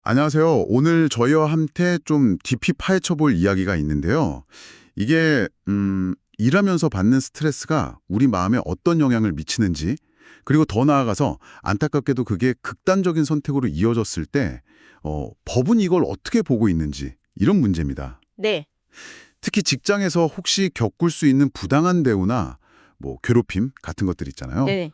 안녕하세요. 오늘 저희와 함께 좀 깊이 파헤쳐 볼 이야기가 있는데요. 이게 일하면서 받는 스트레스가 우리 마음에 어떤 영향을 미치는지, 그리고 더 나아가서 안타깝게도 그게 극단적인 선택으로 이어졌을 때 법은 이걸 어떻게 보고 있는지, 이런 문제입니다. 네, 특히 직장에서 혹시 겪을 수 있는 부당한 대우나 뭐 괴롭힘 같은 것들 있잖아요. 네.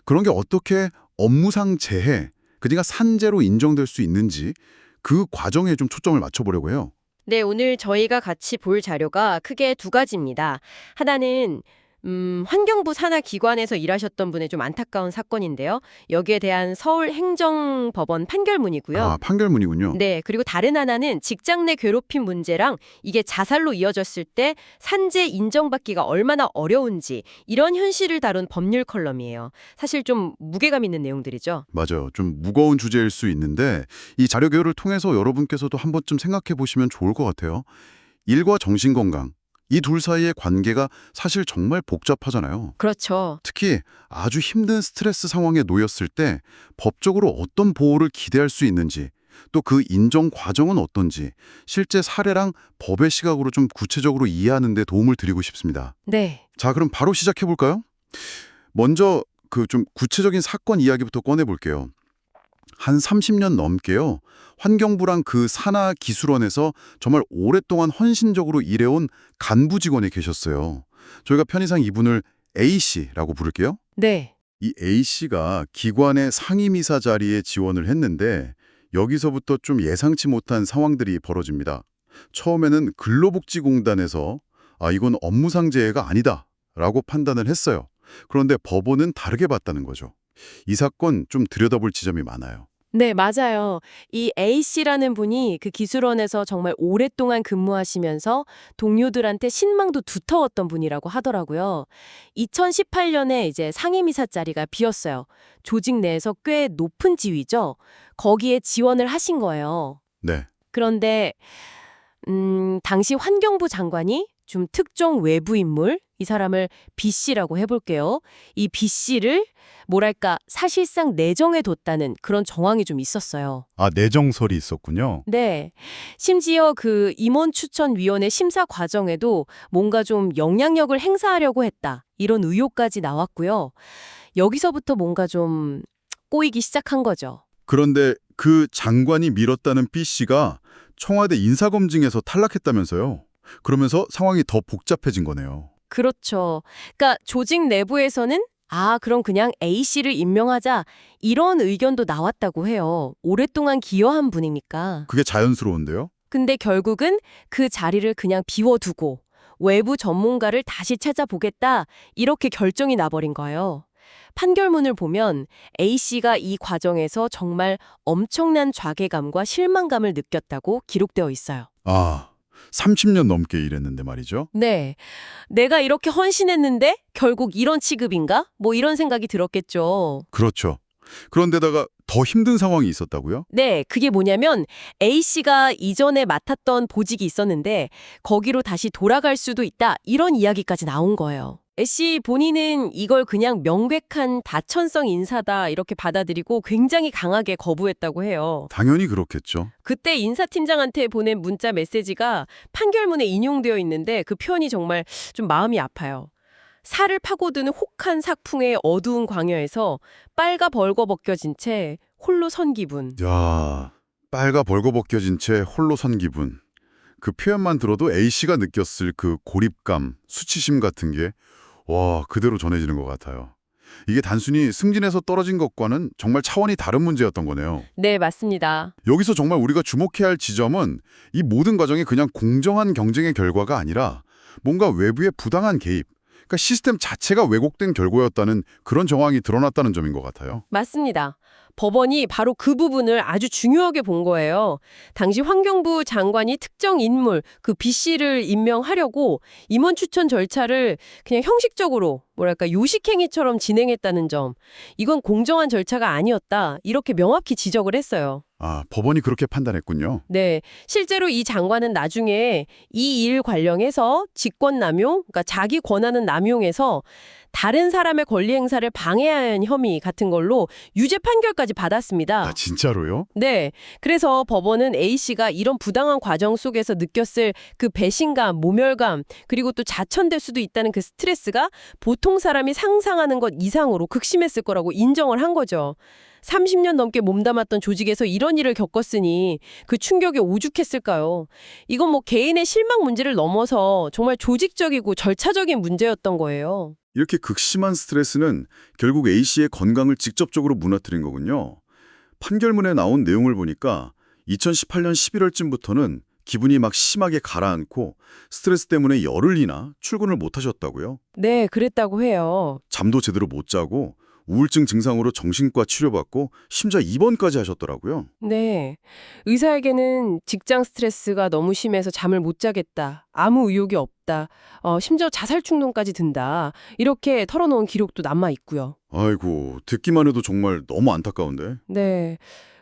그런 게 어떻게 업무상 재해, 그러니까 산재로 인정될 수 있는지, 그 과정에 좀 초점을 맞춰보려고 해요. 네, 오늘 저희가 같이 볼 자료가 크게 두 가지입니다. 하나는 환경부 산하 기관에서 일하셨던 분의 좀 안타까운 사건인데요. 여기에 대한 서울행정법원 판결문이고요. 아, 판결문이군요. 네, 그리고 다른 하나는 직장 내 괴롭힘 문제랑 이게 자살로 이어졌을 때 산재 인정받기가 얼마나 어려운지 이런 현실을 다룬 법률 컬럼이에요. 사실 좀 무게감 있는 내용들이죠. 맞아요. 좀 무거운 주제일 수 있는데 이 자료 교류를 통해서 여러분께서도 한 번쯤 생각해 보시면 좋을 것 같아요. 일과 정신건강, 이 둘 사이의 관계가 사실 정말 복잡하잖아요. 그렇죠. 특히 아주 힘든 스트레스 상황에 놓였을 때 법적으로 어떤 보호를 기대할 수 있는지, 또 그 인정 과정은 어떤지 실제 사례랑 법의 시각으로 좀 구체적으로 이해하는 데 도움을 드리고 싶습니다. 네. 자, 그럼 바로 시작해 볼까요? 먼저 그 좀 구체적인 사건 이야기부터 꺼내 볼게요. 한 30년 넘게요. 환경부랑 그 산하기술원에서 정말 오랫동안 헌신적으로 일해온 간부 직원이 계셨어요. 저희가 편의상 이분을 A씨라고 부를게요. 네. 이 A씨가 기관의 상임이사 자리에 지원을 했는데 여기서부터 좀 예상치 못한 상황들이 벌어집니다. 처음에는 근로복지공단에서 이건 업무상 재해가 아니다 라고 판단을 했어요. 그런데 법원은 다르게 봤다는 거죠. 이 사건 좀 들여다볼 지점이 많아요. 네, 맞아요. 이 A씨라는 분이 그 기술원에서 정말 오랫동안 근무하시면서 동료들한테 신망도 두터웠던 분이라고 하더라고요. 2018년에 이제 상임이사 자리가 비었어요. 조직 내에서 꽤 높은 지위죠. 거기에 지원을 하신 거예요. 네. 그런데 당시 환경부 장관이 좀 특정 외부 인물, 이 사람을 B씨라고 해볼게요. 이 B씨를 뭐랄까 사실상 내정해 뒀다는 그런 정황이 좀 있었어요. 내정설이 있었군요. 네. 심지어 그 임원추천위원회 심사 과정에도 뭔가 좀 영향력을 행사하려고 했다. 이런 의혹까지 나왔고요. 여기서부터 뭔가 좀 꼬이기 시작한 거죠. 그런데 그 장관이 밀었다는 B씨가 청와대 인사검증에서 탈락했다면서요. 그러면서 상황이 더 복잡해진 거네요. 그렇죠. 그러니까 조직 내부에서는 그럼 그냥 A씨를 임명하자 이런 의견도 나왔다고 해요. 오랫동안 기여한 분이니까. 그게 자연스러운데요? 근데 결국은 그 자리를 그냥 비워두고 외부 전문가를 다시 찾아보겠다 이렇게 결정이 나버린 거예요. 판결문을 보면 A씨가 이 과정에서 정말 엄청난 좌괴감과 실망감을 느꼈다고 기록되어 있어요. 30년 넘게 일했는데 말이죠. 네. 내가 이렇게 헌신했는데 결국 이런 취급인가? 뭐 이런 생각이 들었겠죠. 그렇죠. 그런데다가 더 힘든 상황이 있었다고요? 네, 그게 뭐냐면 A씨가 이전에 맡았던 보직이 있었는데 거기로 다시 돌아갈 수도 있다. 이런 이야기까지 나온 거예요. A씨 본인은 이걸 그냥 명백한 다천성 인사다 이렇게 받아들이고 굉장히 강하게 거부했다고 해요. 당연히 그렇겠죠. 그때 인사팀장한테 보낸 문자 메시지가 판결문에 인용되어 있는데 그 표현이 정말 좀 마음이 아파요. 살을 파고드는 혹한 sak풍의 어두운 광야에서 빨가 벌거벗겨진 채 홀로 선 기분. 야, 빨가 벌거벗겨진 채 홀로 선 기분. 그 표현만 들어도 A씨가 느꼈을 그 고립감, 수치심 같은 게 그대로 전해지는 것 같아요. 이게 단순히 승진해서 떨어진 것과는 정말 차원이 다른 문제였던 거네요. 네, 맞습니다. 여기서 정말 우리가 주목해야 할 지점은 이 모든 과정이 그냥 공정한 경쟁의 결과가 아니라 뭔가 외부의 부당한 개입, 그러니까 시스템 자체가 왜곡된 결과였다는 그런 정황이 드러났다는 점인 것 같아요. 맞습니다. 법원이 바로 그 부분을 아주 중요하게 본 거예요. 당시 환경부 장관이 특정 인물, 그 B씨를 임명하려고 임원 추천 절차를 그냥 형식적으로 뭐랄까 요식행위처럼 진행했다는 점. 이건 공정한 절차가 아니었다. 이렇게 명확히 지적을 했어요. 법원이 그렇게 판단했군요. 네, 실제로 이 장관은 나중에 이 일 관련해서 직권남용, 그러니까 자기 권한은 남용해서 다른 사람의 권리 행사를 방해한 혐의 같은 걸로 유죄 판결까지 신고까지 받았습니다. 아, 진짜로요? 네. 그래서 법원은 A씨가 이런 부당한 과정 속에서 느꼈을 그 배신감, 모멸감, 그리고 또 자천될 수도 있다는 그 스트레스가 보통 사람이 상상하는 것 이상으로 극심했을 거라고 인정을 한 거죠. 30년 넘게 몸담았던 조직에서 이런 일을 겪었으니 그 충격이 오죽했을까요? 이건 뭐 개인의 실망 문제를 넘어서 정말 조직적이고 절차적인 문제였던 거예요. 이렇게 극심한 스트레스는 결국 A씨의 건강을 직접적으로 무너뜨린 거군요. 판결문에 나온 내용을 보니까 2018년 11월쯤부터는 기분이 막 심하게 가라앉고 스트레스 때문에 열흘이나 출근을 못 하셨다고요. 네, 그랬다고 해요. 잠도 제대로 못 자고 우울증 증상으로 정신과 치료받고 심지어 입원까지 하셨더라고요. 네. 의사에게는 직장 스트레스가 너무 심해서 잠을 못 자겠다. 아무 의욕이 없다. 심지어 자살 충동까지 든다. 이렇게 털어놓은 기록도 남아 있고요. 아이고, 듣기만 해도 정말 너무 안타까운데. 네.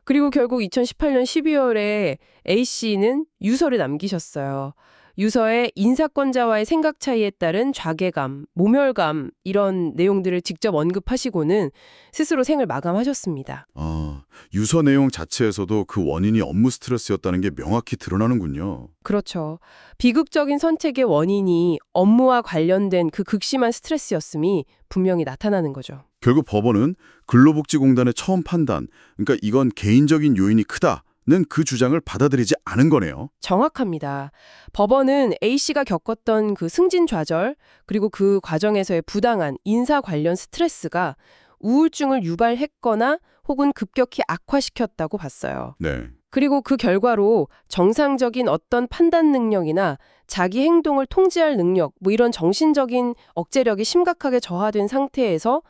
그리고 결국 2018년 12월에 A씨는 유서를 남기셨어요. 유서에 인사권자와의 생각 차이에 따른 좌계감, 모멸감 이런 내용들을 직접 언급하시고는 스스로 생을 마감하셨습니다. 아, 유서 내용 자체에서도 그 원인이 업무 스트레스였다는 게 명확히 드러나는군요. 그렇죠. 비극적인 선택의 원인이 업무와 관련된 그 극심한 스트레스였음이 분명히 나타나는 거죠. 결국 법원은 근로복지공단의 처음 판단, 그러니까 이건 개인적인 요인이 크다는 그 주장을 받아들이지 않은 거네요. 정확합니다. 법원은 A씨가 겪었던 그 승진 좌절, 그리고 그 과정에서의 부당한 인사 관련 스트레스가 우울증을 유발했거나 혹은 급격히 악화시켰다고 봤어요. 네. 그리고 그 결과로 정상적인 어떤 판단 능력이나 자기 행동을 통제할 능력, 뭐 이런 정신적인 억제력이 심각하게 저하된 상태에서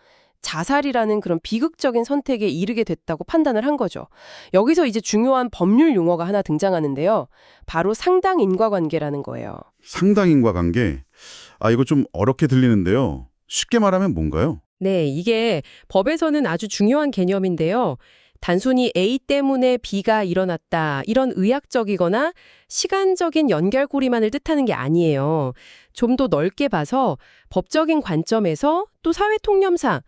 자살이라는 그런 비극적인 선택에 이르게 됐다고 판단을 한 거죠. 여기서 이제 중요한 법률 용어가 하나 등장하는데요. 바로 상당 인과관계라는 거예요. 상당인과관계. 아, 이거 좀 어렵게 들리는데요. 쉽게 말하면 뭔가요? 네, 이게 법에서는 아주 중요한 개념인데요. 단순히 A 때문에 B가 일어났다, 이런 의학적이거나 시간적인 연결고리만을 뜻하는 게 아니에요. 좀 더 넓게 봐서 법적인 관점에서 또 사회통념상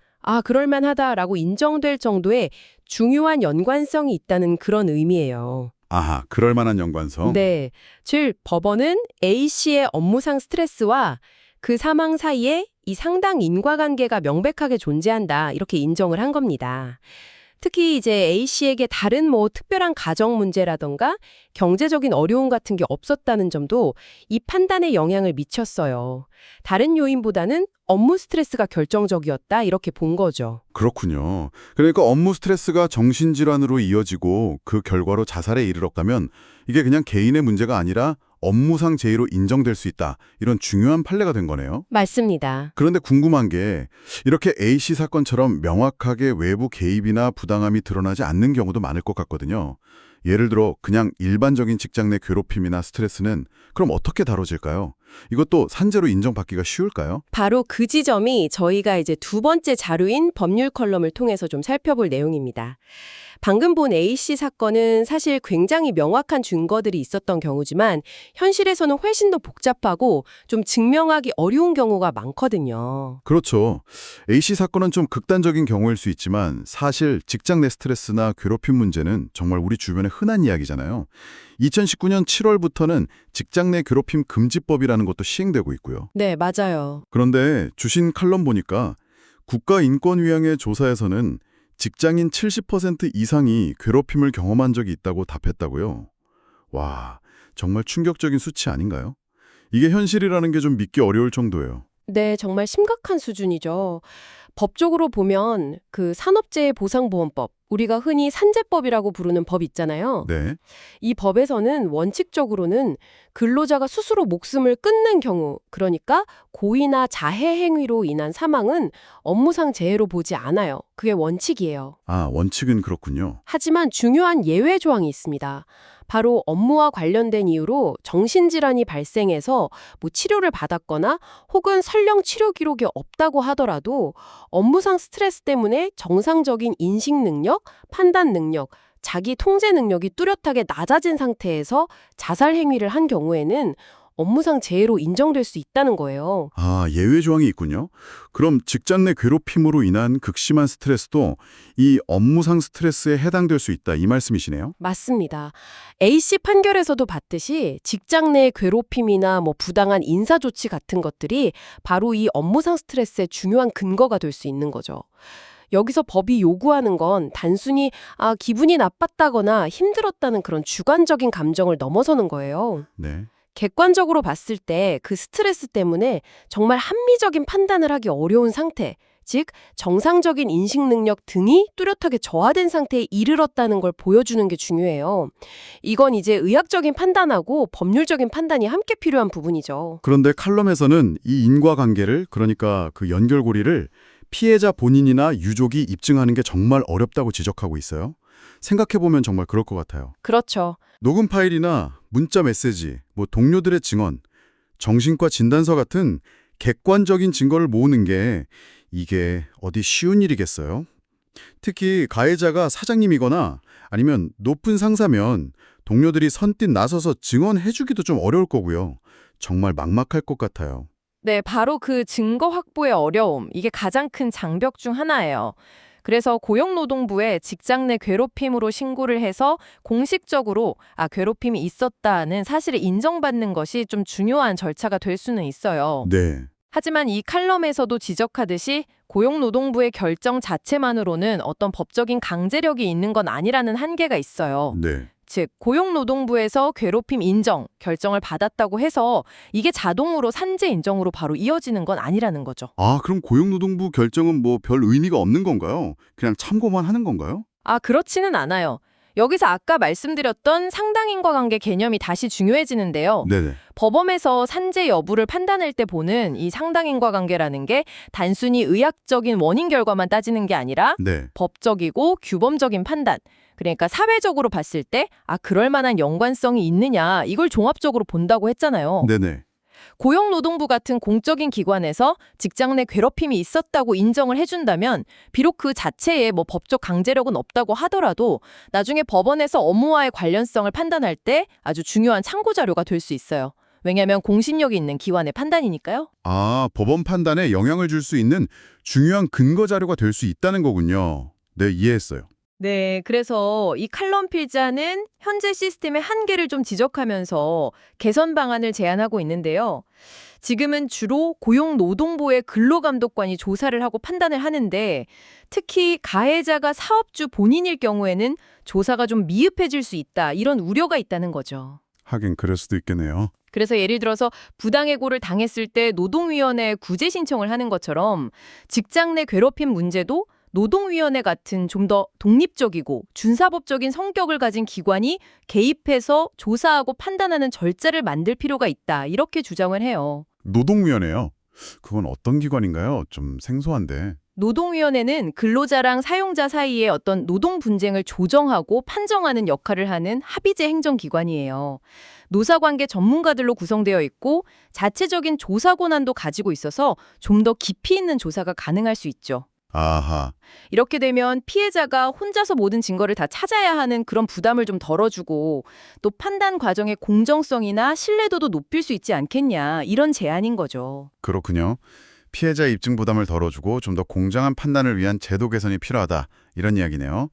그럴만하다라고 인정될 정도의 중요한 연관성이 있다는 그런 의미예요. 아하, 그럴 만한 연관성. 네, 즉 법원은 A씨의 업무상 스트레스와 그 사망 사이에 이 상당 인과관계가 명백하게 존재한다 이렇게 인정을 한 겁니다. 특히 이제 A씨에게 다른 뭐 특별한 가정 문제라던가 경제적인 어려움 같은 게 없었다는 점도 이 판단에 영향을 미쳤어요. 다른 요인보다는 업무 스트레스가 결정적이었다 이렇게 본 거죠. 그렇군요. 그러니까 업무 스트레스가 정신질환으로 이어지고 그 결과로 자살에 이르렀다면 이게 그냥 개인의 문제가 아니라 업무상 재해로 인정될 수 있다. 이런 중요한 판례가 된 거네요. 맞습니다. 그런데 궁금한 게 이렇게 A씨 사건처럼 명확하게 외부 개입이나 부당함이 드러나지 않는 경우도 많을 것 같거든요. 예를 들어 그냥 일반적인 직장 내 괴롭힘이나 스트레스는 그럼 어떻게 다뤄질까요? 이것도 산재로 인정받기가 쉬울까요? 바로 그 지점이 저희가 이제 두 번째 자료인 법률 컬럼을 통해서 좀 살펴볼 내용입니다. 방금 본 A씨 사건은 사실 굉장히 명확한 증거들이 있었던 경우지만 현실에서는 훨씬 더 복잡하고 좀 증명하기 어려운 경우가 많거든요. 그렇죠. A씨 사건은 좀 극단적인 경우일 수 있지만 사실 직장 내 스트레스나 괴롭힘 문제는 정말 우리 주변에 흔한 이야기잖아요. 2019년 7월부터는 직장 내 괴롭힘 금지법이라는 것도 시행되고 있고요. 네, 맞아요. 그런데 주신 칼럼 보니까 국가인권위원회 조사에서는 직장인 70% 이상이 괴롭힘을 경험한 적이 있다고 답했다고요. 와, 정말 충격적인 수치 아닌가요? 이게 현실이라는 게 좀 믿기 어려울 정도예요. 네, 정말 심각한 수준이죠. 법적으로 보면 그 산업재해보상보험법, 우리가 흔히 산재법이라고 부르는 법 있잖아요. 네. 이 법에서는 원칙적으로는 근로자가 스스로 목숨을 끊는 경우, 그러니까 고의나 자해 행위로 인한 사망은 업무상 재해로 보지 않아요. 그게 원칙이에요. 아, 원칙은 그렇군요. 하지만 중요한 예외 조항이 있습니다. 바로 업무와 관련된 이유로 정신질환이 발생해서 뭐 치료를 받았거나 혹은 설령 치료 기록이 없다고 하더라도 업무상 스트레스 때문에 정상적인 인식 능력, 판단 능력, 자기 통제 능력이 뚜렷하게 낮아진 상태에서 자살 행위를 한 경우에는 업무상 재해로 인정될 수 있다는 거예요. 아, 예외 조항이 있군요. 그럼 직장 내 괴롭힘으로 인한 극심한 스트레스도 이 업무상 스트레스에 해당될 수 있다, 이 말씀이시네요? 맞습니다. A씨 판결에서도 봤듯이 직장 내 괴롭힘이나 부당한 인사 조치 같은 것들이 바로 이 업무상 스트레스의 중요한 근거가 될 수 있는 거죠. 여기서 법이 요구하는 건 단순히 기분이 나빴다거나 힘들었다는 그런 주관적인 감정을 넘어서는 거예요. 네. 객관적으로 봤을 때 그 스트레스 때문에 정말 합리적인 판단을 하기 어려운 상태, 즉 정상적인 인식 능력 등이 뚜렷하게 저하된 상태에 이르렀다는 걸 보여주는 게 중요해요. 이건 이제 의학적인 판단하고 법률적인 판단이 함께 필요한 부분이죠. 그런데 칼럼에서는 이 인과관계를, 그러니까 그 연결고리를 피해자 본인이나 유족이 입증하는 게 정말 어렵다고 지적하고 있어요. 생각해보면 정말 그럴 것 같아요. 그렇죠. 녹음 파일이나 문자 메시지, 동료들의 증언, 정신과 진단서 같은 객관적인 증거를 모으는 게 이게 어디 쉬운 일이겠어요? 특히 가해자가 사장님이거나 아니면 높은 상사면 동료들이 선뜻 나서서 증언해주기도 좀 어려울 거고요. 정말 막막할 것 같아요. 네, 바로 그 증거 확보의 어려움, 이게 가장 큰 장벽 중 하나예요. 그래서 고용노동부에 직장 내 괴롭힘으로 신고를 해서 공식적으로 괴롭힘이 있었다는 사실을 인정받는 것이 좀 중요한 절차가 될 수는 있어요. 네. 하지만 이 칼럼에서도 지적하듯이 고용노동부의 결정 자체만으로는 어떤 법적인 강제력이 있는 건 아니라는 한계가 있어요. 네. 즉, 고용노동부에서 괴롭힘 인정 결정을 받았다고 해서 이게 자동으로 산재 인정으로 바로 이어지는 건 아니라는 거죠. 아, 그럼 고용노동부 결정은 별 의미가 없는 건가요? 그냥 참고만 하는 건가요? 그렇지는 않아요. 여기서 아까 말씀드렸던 상당인과관계 개념이 다시 중요해지는데요. 네네. 법원에서 산재 여부를 판단할 때 보는 이 상당인과관계라는 게 단순히 의학적인 원인 결과만 따지는 게 아니라 네. 법적이고 규범적인 판단, 그러니까 사회적으로 봤을 때 그럴 만한 연관성이 있느냐 이걸 종합적으로 본다고 했잖아요. 네네. 고용노동부 같은 공적인 기관에서 직장 내 괴롭힘이 있었다고 인정을 해준다면 비록 그 자체에 법적 강제력은 없다고 하더라도 나중에 법원에서 업무와의 관련성을 판단할 때 아주 중요한 참고 자료가 될 수 있어요. 왜냐하면 공신력이 있는 기관의 판단이니까요. 아, 법원 판단에 영향을 줄 수 있는 중요한 근거 자료가 될 수 있다는 거군요. 네, 이해했어요. 네, 그래서 이 칼럼 필자는 현재 시스템의 한계를 좀 지적하면서 개선 방안을 제안하고 있는데요. 지금은 주로 고용노동부의 근로감독관이 조사를 하고 판단을 하는데 특히 가해자가 사업주 본인일 경우에는 조사가 좀 미흡해질 수 있다, 이런 우려가 있다는 거죠. 하긴 그럴 수도 있겠네요. 그래서 예를 들어서 부당해고를 당했을 때 노동위원회에 구제 신청을 하는 것처럼 직장 내 괴롭힘 문제도 노동위원회 같은 좀 더 독립적이고 준사법적인 성격을 가진 기관이 개입해서 조사하고 판단하는 절차를 만들 필요가 있다, 이렇게 주장을 해요. 노동위원회요? 그건 어떤 기관인가요? 좀 생소한데. 노동위원회는 근로자랑 사용자 사이의 어떤 노동 분쟁을 조정하고 판정하는 역할을 하는 합의제 행정기관이에요. 노사관계 전문가들로 구성되어 있고 자체적인 조사 권한도 가지고 있어서 좀 더 깊이 있는 조사가 가능할 수 있죠. 아하. 이렇게 되면 피해자가 혼자서 모든 증거를 다 찾아야 하는 그런 부담을 좀 덜어주고 또 판단 과정의 공정성이나 신뢰도도 높일 수 있지 않겠냐, 이런 제안인 거죠. 그렇군요. 피해자 입증 부담을 덜어주고 좀 더 공정한 판단을 위한 제도 개선이 필요하다, 이런 이야기네요.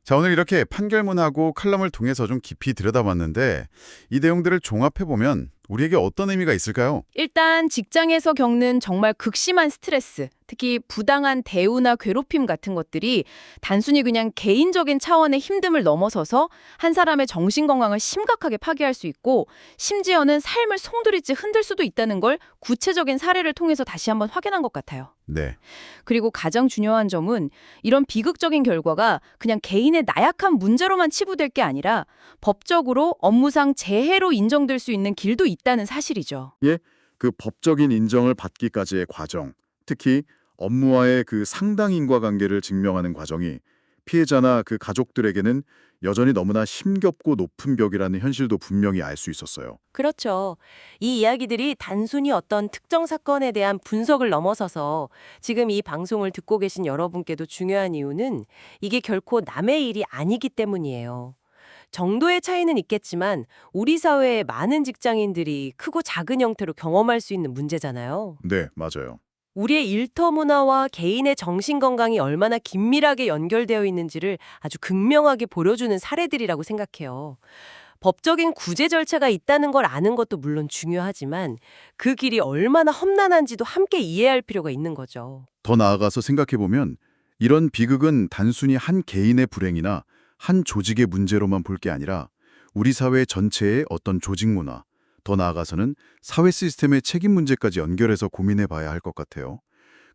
자, 오늘 이렇게 판결문하고 칼럼을 통해서 좀 깊이 들여다봤는데 이 내용들을 종합해보면 우리에게 어떤 의미가 있을까요? 일단 직장에서 겪는 정말 극심한 스트레스, 특히 부당한 대우나 괴롭힘 같은 것들이 단순히 그냥 개인적인 차원의 힘듦을 넘어서서 한 사람의 정신건강을 심각하게 파괴할 수 있고 심지어는 삶을 송두리째 흔들 수도 있다는 걸 구체적인 사례를 통해서 다시 한번 확인한 것 같아요. 네. 그리고 가장 중요한 점은 이런 비극적인 결과가 그냥 개인의 나약한 문제로만 치부될 게 아니라 법적으로 업무상 재해로 인정될 수 있는 길도 있다는 사실이죠. 그 법적인 인정을 받기까지의 과정, 특히 업무와의 그 상당 인과관계를 증명하는 과정이 피해자나 그 가족들에게는 여전히 너무나 힘겹고 높은 벽이라는 현실도 분명히 알 수 있었어요. 그렇죠. 이 이야기들이 단순히 어떤 특정 사건에 대한 분석을 넘어서서 지금 이 방송을 듣고 계신 여러분께도 중요한 이유는 이게 결코 남의 일이 아니기 때문이에요. 정도의 차이는 있겠지만 우리 사회의 많은 직장인들이 크고 작은 형태로 경험할 수 있는 문제잖아요. 네, 맞아요. 우리의 일터 문화와 개인의 정신 건강이 얼마나 긴밀하게 연결되어 있는지를 아주 극명하게 보여주는 사례들이라고 생각해요. 법적인 구제 절차가 있다는 걸 아는 것도 물론 중요하지만 그 길이 얼마나 험난한지도 함께 이해할 필요가 있는 거죠. 더 나아가서 생각해보면 이런 비극은 단순히 한 개인의 불행이나 한 조직의 문제로만 볼 게 아니라 우리 사회 전체의 어떤 조직 문화, 더 나아가서는 사회 시스템의 책임 문제까지 연결해서 고민해 봐야 할 것 같아요.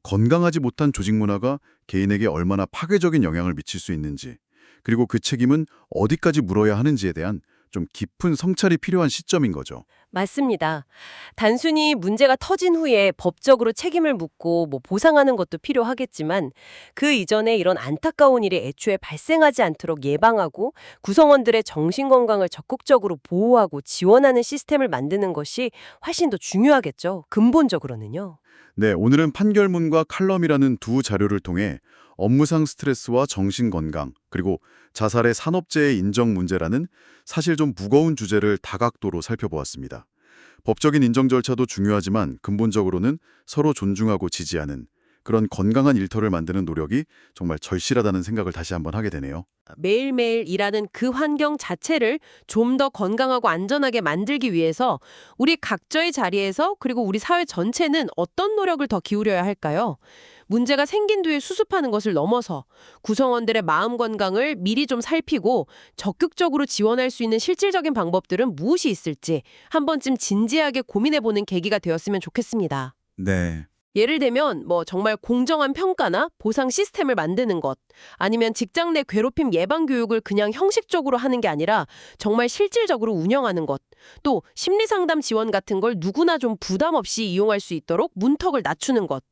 건강하지 못한 조직 문화가 개인에게 얼마나 파괴적인 영향을 미칠 수 있는지, 그리고 그 책임은 어디까지 물어야 하는지에 대한 좀 깊은 성찰이 필요한 시점인 거죠. 맞습니다. 단순히 문제가 터진 후에 법적으로 책임을 묻고 보상하는 것도 필요하겠지만 그 이전에 이런 안타까운 일이 애초에 발생하지 않도록 예방하고 구성원들의 정신건강을 적극적으로 보호하고 지원하는 시스템을 만드는 것이 훨씬 더 중요하겠죠. 근본적으로는요. 네, 오늘은 판결문과 칼럼이라는 두 자료를 통해 업무상 스트레스와 정신건강, 그리고 자살의 산업재해 인정 문제라는 사실 좀 무거운 주제를 다각도로 살펴보았습니다. 법적인 인정 절차도 중요하지만 근본적으로는 서로 존중하고 지지하는 그런 건강한 일터를 만드는 노력이 정말 절실하다는 생각을 다시 한번 하게 되네요. 매일매일 일하는 그 환경 자체를 좀 더 건강하고 안전하게 만들기 위해서 우리 각자의 자리에서 그리고 우리 사회 전체는 어떤 노력을 더 기울여야 할까요? 문제가 생긴 뒤에 수습하는 것을 넘어서 구성원들의 마음 건강을 미리 좀 살피고 적극적으로 지원할 수 있는 실질적인 방법들은 무엇이 있을지 한 번쯤 진지하게 고민해보는 계기가 되었으면 좋겠습니다. 네. 예를 들면 정말 공정한 평가나 보상 시스템을 만드는 것, 아니면 직장 내 괴롭힘 예방 교육을 그냥 형식적으로 하는 게 아니라 정말 실질적으로 운영하는 것, 또 심리상담 지원 같은 걸 누구나 좀 부담 없이 이용할 수 있도록 문턱을 낮추는 것,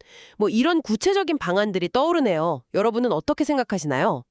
이런 구체적인 방안들이 떠오르네요. 여러분은 어떻게 생각하시나요?